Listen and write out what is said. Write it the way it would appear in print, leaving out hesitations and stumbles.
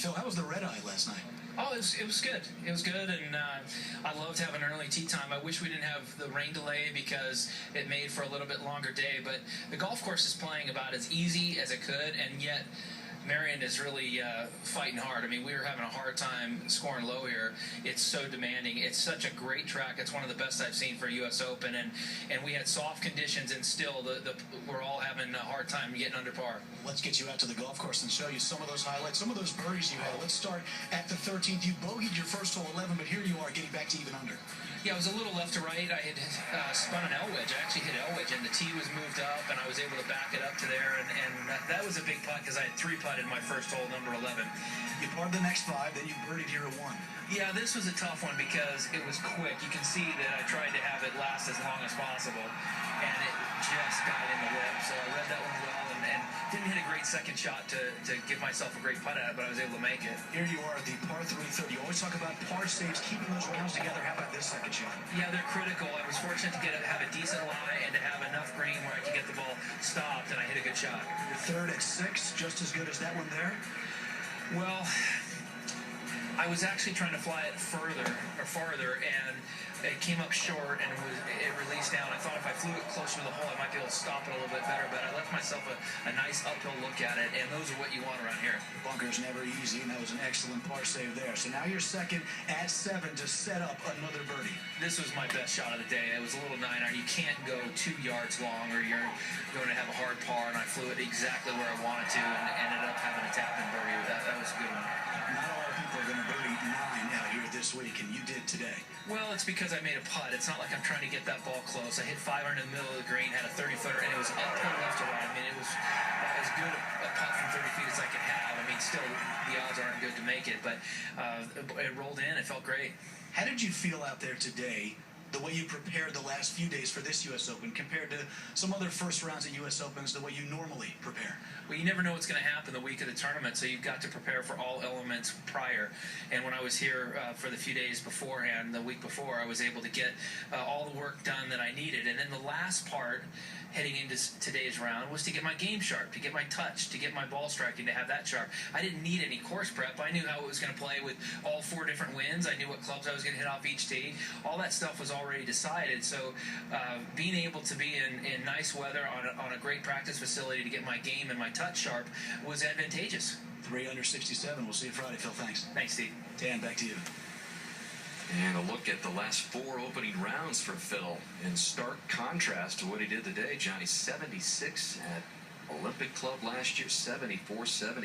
Phil, how was the red eye last night? Oh, it was good. It was good, and I loved having an early tee time. I wish we didn't have the rain delay because it made for a little bit longer day, but the golf course is playing about as easy as it could, and yet Merion is really fighting hard. I mean, we were having a hard time scoring low here. It's so demanding. It's such a great track. It's one of the best I've seen for US Open, and we had soft conditions, and still we're all having a hard time getting under par. Let's get you out to the golf course and show you some of those highlights, some of those birdies you had. Let's start at the 13th. You bogeyed your first hole 11, but here you are getting back to even under. Yeah, I was a little left to right. I had spun an L wedge. I actually hit L wedge, and the tee was moved up, and I was able to back it up to there, and that was a big putt because I had 3-putted my first hole, number 11. You parred the next 5, then you birdied here at 1. Yeah, this was a tough one because it was quick. You can see that I tried to have it last as long as possible, and it just got in the lip. So I read that one well and didn't hit a great second shot to give myself a great putt at it, but I was able to make it. Here you are at the par 3 third. You always talk about par saves, keeping those rounds together. How about this second shot? Yeah, they're critical. I was fortunate to have a decent lie and to have enough green where I could get the ball stopped, and I hit a good shot. Your third at 6, just as good as that one there? Well, I was actually trying to fly it farther, and it came up short, and it released down. I thought if I flew it closer to the hole, I might be able to stop it a little bit better, but I left myself a nice uphill look at it, and those are what you want around here. Bunker's never easy, and that was an excellent par save there. So now you're second at 7 to set up another birdie. This was my best shot of the day. It was a little 9-iron. You can't go 2 yards long, or you're going to have a hard par, and I flew it exactly where I wanted to, and ended up having a tap-in birdie. That was a good one. Not a lot of people are going to birdie 9 out here this week, and you did today. Well, it's because I made a putt. It's not like I'm trying to get that ball close. I hit 500 in the middle of the green, had a 30-footer, and it was uphill left to right. I mean, it was as good a putt from 30 feet as I could have. I mean, still, the odds aren't good to make it, but it rolled in. It felt great. How did you feel out there today, the way you prepared the last few days for this US Open compared to some other first rounds at US Opens, the way you normally prepare? Well, you never know what's going to happen the week of the tournament, so you've got to prepare for all elements prior. And when I was here for the few days beforehand, the week before, I was able to get all the work done that I needed. And then the last part, heading into today's round, was to get my game sharp, to get my touch, to get my ball striking, to have that sharp. I didn't need any course prep. I knew how it was going to play with all 4 different winds. I knew what clubs I was going to hit off each tee. All that stuff was already decided. So being able to be in nice weather on a great practice facility to get my game and my touch sharp was advantageous. 3 under 67. We'll see you Friday, Phil. Thanks. Thanks, Steve. Dan, back to you. And a look at the last 4 opening rounds for Phil. In stark contrast to what he did today, Johnny 76 at Olympic Club last year, 74-70.